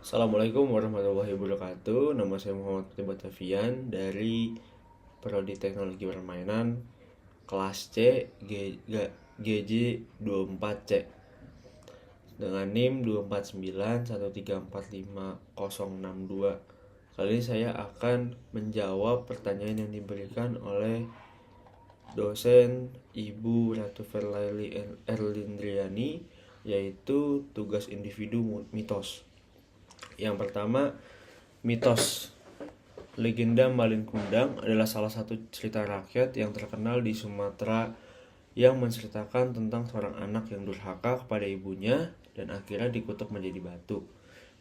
Assalamualaikum warahmatullahi wabarakatuh. Nama saya Muhammad Fatih Batavian dari Prodi Teknologi Permainan kelas C GJ 24C dengan NIM 24913450062. Kali ini saya akan menjawab pertanyaan yang diberikan oleh dosen Ibu Ratu Verlaili Erlindriani, yaitu tugas individu mitos. Yang pertama, mitos legenda Malin Kundang adalah salah satu cerita rakyat yang terkenal di Sumatera yang menceritakan tentang seorang anak yang durhaka kepada ibunya dan akhirnya dikutuk menjadi batu.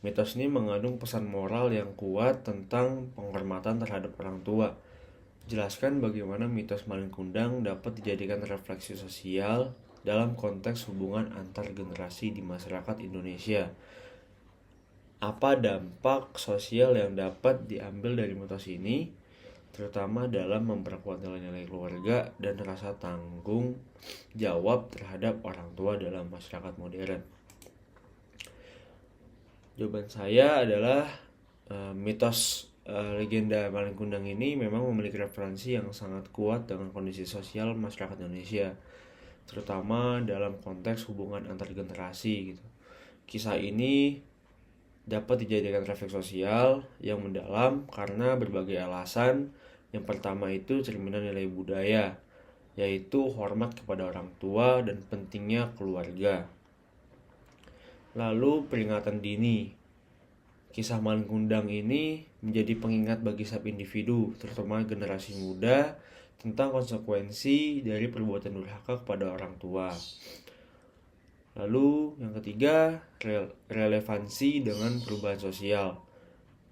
Mitos ini mengandung pesan moral yang kuat tentang penghormatan terhadap orang tua. Jelaskan bagaimana mitos Malin Kundang dapat dijadikan refleksi sosial dalam konteks hubungan antar generasi di masyarakat Indonesia. Apa dampak sosial yang dapat diambil dari mitos ini, terutama dalam memperkuat nilai-nilai keluarga dan rasa tanggung jawab terhadap orang tua dalam masyarakat modern? Jawaban saya adalah mitos legenda Malin Kundang ini memang memiliki referensi yang sangat kuat dengan kondisi sosial masyarakat Indonesia, terutama dalam konteks hubungan antar generasi gitu. Kisah ini dapat dijadikan refleks sosial yang mendalam karena berbagai alasan. Yang pertama itu cerminan nilai budaya, yaitu hormat kepada orang tua dan pentingnya keluarga. Lalu peringatan dini. Kisah Malin Kundang ini menjadi pengingat bagi setiap individu, terutama generasi muda, tentang konsekuensi dari perbuatan durhaka kepada orang tua. Lalu yang ketiga, relevansi dengan perubahan sosial.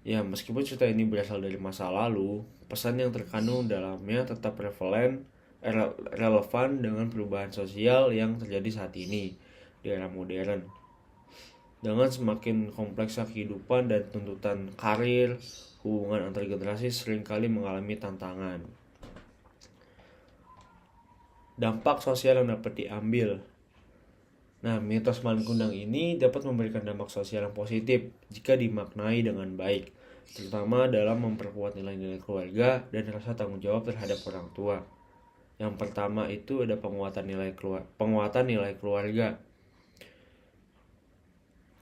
Ya, meskipun cerita ini berasal dari masa lalu, pesan yang terkandung dalamnya tetap relevan dengan perubahan sosial yang terjadi saat ini di era modern. Dengan semakin kompleksnya kehidupan dan tuntutan karir, hubungan antar generasi seringkali mengalami tantangan. Dampak sosial yang dapat diambil. Nah, mitos Malin Kundang ini dapat memberikan dampak sosial yang positif jika dimaknai dengan baik, terutama dalam memperkuat nilai-nilai keluarga dan rasa tanggung jawab terhadap orang tua. Yang pertama itu ada penguatan nilai keluarga.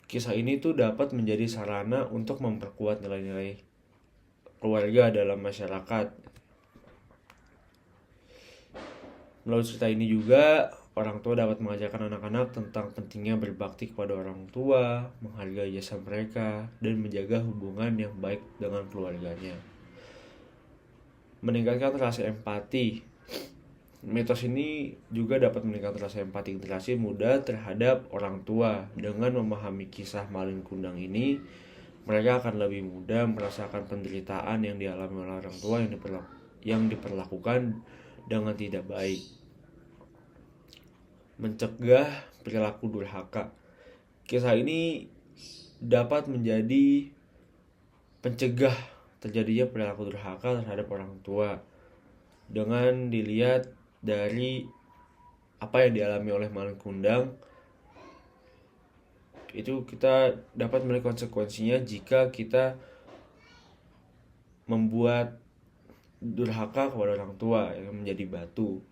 Kisah ini tuh dapat menjadi sarana untuk memperkuat nilai-nilai keluarga dalam masyarakat. Melalui cerita ini juga, orang tua dapat mengajarkan anak-anak tentang pentingnya berbakti kepada orang tua, menghargai jasa mereka, dan menjaga hubungan yang baik dengan keluarganya. Meningkatkan rasa empati. Mitos ini juga dapat meningkatkan rasa empati generasi muda terhadap orang tua. Dengan memahami kisah Malin Kundang ini, mereka akan lebih mudah merasakan penderitaan yang dialami oleh orang tua yang diperlakukan dengan tidak baik. Mencegah perilaku durhaka. Kisah ini dapat menjadi pencegah terjadinya perilaku durhaka terhadap orang tua dengan dilihat dari apa yang dialami oleh Malin Kundang. Itu kita dapat melihat konsekuensinya jika kita membuat durhaka kepada orang tua yang menjadi batu.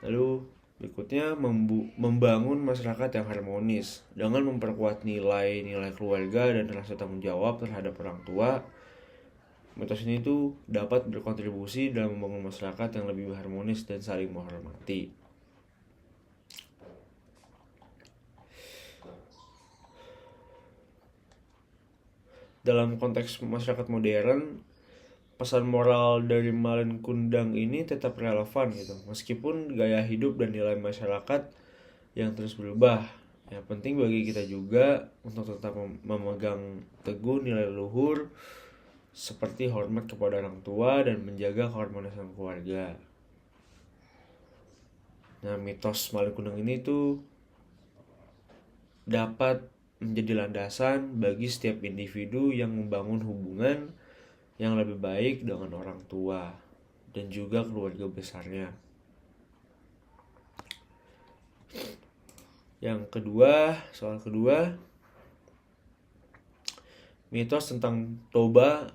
Lalu berikutnya, membangun masyarakat yang harmonis dengan memperkuat nilai-nilai keluarga dan rasa tanggung jawab terhadap orang tua. Mitos ini tuh dapat berkontribusi dalam membangun masyarakat yang lebih harmonis dan saling menghormati. Dalam konteks masyarakat modern, pesan moral dari Malin Kundang ini tetap relevan gitu, meskipun gaya hidup dan nilai masyarakat yang terus berubah. Yang penting bagi kita juga untuk tetap memegang teguh nilai luhur seperti hormat kepada orang tua dan menjaga keharmonisan keluarga. Nah, mitos Malin Kundang ini tuh dapat menjadi landasan bagi setiap individu yang membangun hubungan yang lebih baik dengan orang tua dan juga keluarga besarnya. Yang kedua, soal kedua, Mitos tentang Toba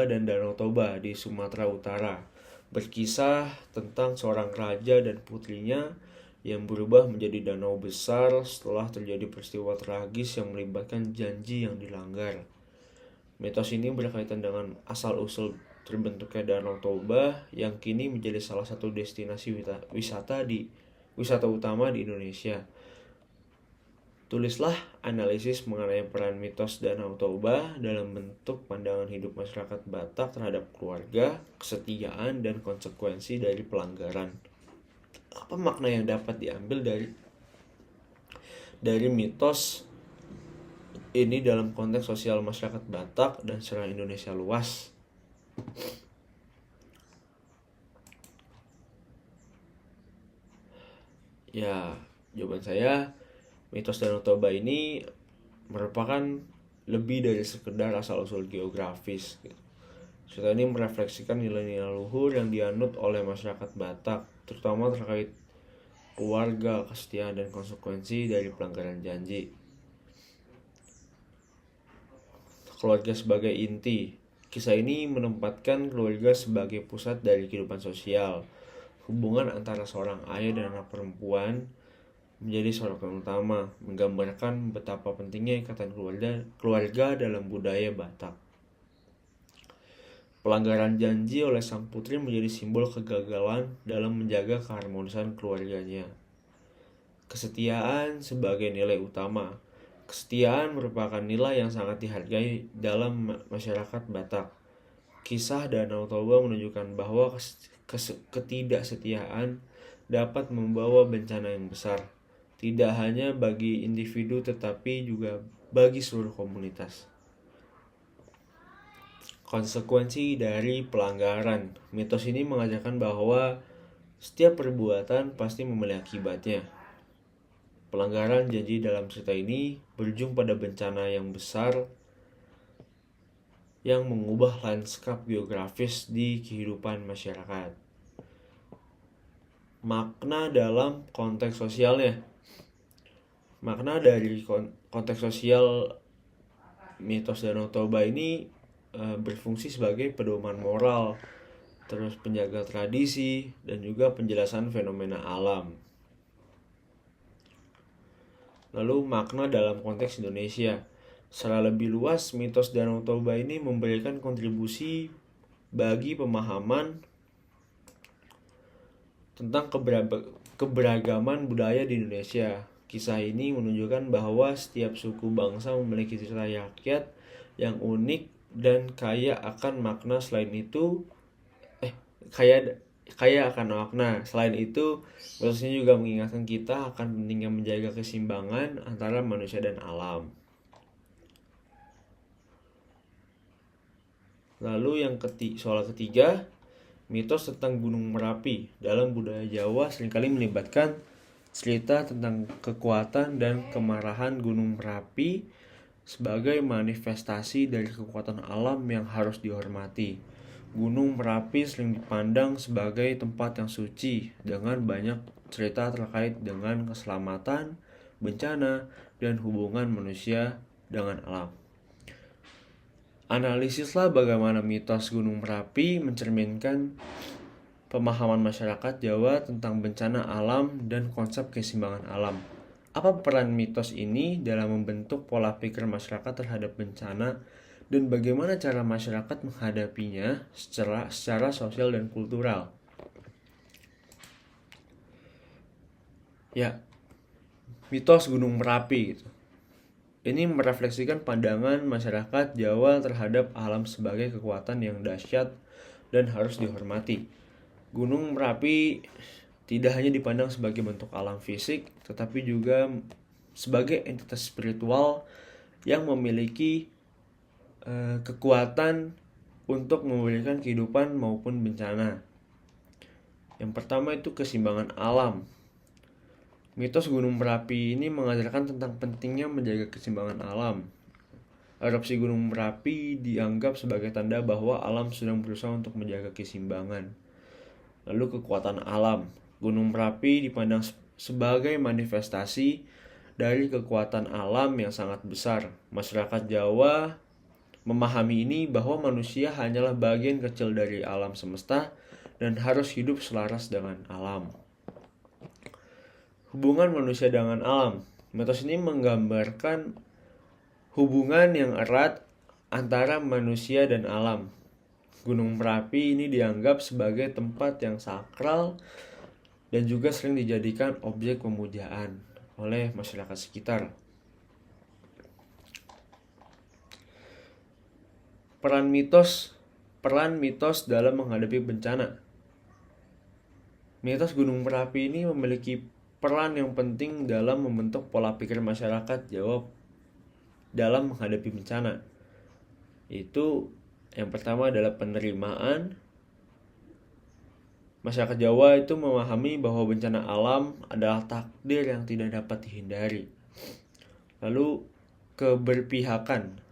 dan Danau Toba di Sumatera Utara berkisah tentang seorang raja dan putrinya yang berubah menjadi danau besar setelah terjadi peristiwa tragis yang melibatkan janji yang dilanggar. Mitos ini berkaitan dengan asal-usul terbentuknya Danau Toba yang kini menjadi salah satu destinasi wisata utama di Indonesia. Tulislah analisis mengenai peran mitos Danau Toba dalam bentuk pandangan hidup masyarakat Batak terhadap keluarga, kesetiaan, dan konsekuensi dari pelanggaran. Apa makna yang dapat diambil dari mitos ini dalam konteks sosial masyarakat Batak dan secara Indonesia luas? Ya, jawaban saya, mitos Danau Toba ini merupakan lebih dari sekedar asal-usul geografis. Cerita ini merefleksikan nilai-nilai luhur yang dianut oleh masyarakat Batak, terutama terkait keluarga, kesetiaan, dan konsekuensi dari pelanggaran janji. Keluarga sebagai inti. Kisah ini menempatkan keluarga sebagai pusat dari kehidupan sosial. Hubungan antara seorang ayah dan anak perempuan menjadi sorotan utama, menggambarkan betapa pentingnya ikatan keluarga dalam budaya Batak. Pelanggaran janji oleh sang putri menjadi simbol kegagalan dalam menjaga keharmonisan keluarganya. Kesetiaan sebagai nilai utama. Kesetiaan merupakan nilai yang sangat dihargai dalam masyarakat Batak. Kisah Danau Toba menunjukkan bahwa ketidaksetiaan dapat membawa bencana yang besar, tidak hanya bagi individu tetapi juga bagi seluruh komunitas. Konsekuensi dari pelanggaran. Mitos ini mengajarkan bahwa setiap perbuatan pasti memiliki akibatnya. Pelanggaran janji dalam cerita ini berujung pada bencana yang besar yang mengubah lanskap geografis di kehidupan masyarakat. Makna dalam konteks sosialnya. Makna dari konteks sosial mitos Danau Toba ini berfungsi sebagai pedoman moral, terus penjaga tradisi, dan juga penjelasan fenomena alam. Lalu makna dalam konteks Indonesia. Secara lebih luas, mitos Danau Toba ini memberikan kontribusi bagi pemahaman tentang keberagaman budaya di Indonesia. Kisah ini menunjukkan bahwa setiap suku bangsa memiliki cerita rakyat yang unik dan kaya akan makna. Selain itu, mitos ini juga mengingatkan kita akan pentingnya menjaga keseimbangan antara manusia dan alam. Lalu soal ketiga, mitos tentang Gunung Merapi. Dalam budaya Jawa seringkali melibatkan cerita tentang kekuatan dan kemarahan Gunung Merapi sebagai manifestasi dari kekuatan alam yang harus dihormati. Gunung Merapi sering dipandang sebagai tempat yang suci dengan banyak cerita terkait dengan keselamatan, bencana, dan hubungan manusia dengan alam. Analisislah bagaimana mitos Gunung Merapi mencerminkan pemahaman masyarakat Jawa tentang bencana alam dan konsep keseimbangan alam. Apa peran mitos ini dalam membentuk pola pikir masyarakat terhadap bencana dan bagaimana cara masyarakat menghadapinya secara sosial dan kultural? Ya, mitos Gunung Merapi gitu. Ini merefleksikan pandangan masyarakat Jawa terhadap alam sebagai kekuatan yang dahsyat dan harus dihormati. Gunung Merapi tidak hanya dipandang sebagai bentuk alam fisik, tetapi juga sebagai entitas spiritual yang memiliki kekuatan untuk memberikan kehidupan maupun bencana. Yang pertama itu keseimbangan alam. Mitos Gunung Merapi ini mengajarkan tentang pentingnya menjaga keseimbangan alam. Erupsi Gunung Merapi dianggap sebagai tanda bahwa alam sedang berusaha untuk menjaga keseimbangan. Lalu kekuatan alam. Gunung Merapi dipandang sebagai manifestasi dari kekuatan alam yang sangat besar. Masyarakat Jawa memahami ini bahwa manusia hanyalah bagian kecil dari alam semesta dan harus hidup selaras dengan alam. Hubungan manusia dengan alam. Mitos ini menggambarkan hubungan yang erat antara manusia dan alam. Gunung Merapi ini dianggap sebagai tempat yang sakral dan juga sering dijadikan objek pemujaan oleh masyarakat sekitar. Peran mitos dalam menghadapi bencana. Mitos Gunung Merapi ini memiliki peran yang penting dalam membentuk pola pikir masyarakat Jawa dalam menghadapi bencana. Itu yang pertama adalah penerimaan. Masyarakat Jawa itu memahami bahwa bencana alam adalah takdir yang tidak dapat dihindari. Lalu keberpihakan.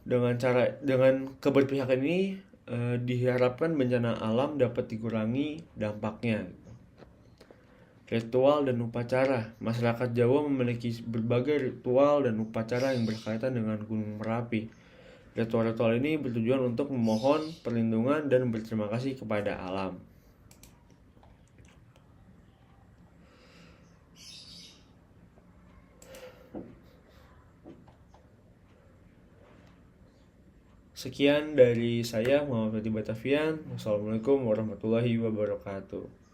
Dengan keberpihakan ini diharapkan bencana alam dapat dikurangi dampaknya. Ritual dan upacara. Masyarakat Jawa memiliki berbagai ritual dan upacara yang berkaitan dengan Gunung Merapi. Ritual-ritual ini bertujuan untuk memohon perlindungan dan berterima kasih kepada alam. Sekian dari saya, Muhammad Fatih Batavian. Wassalamualaikum warahmatullahi wabarakatuh.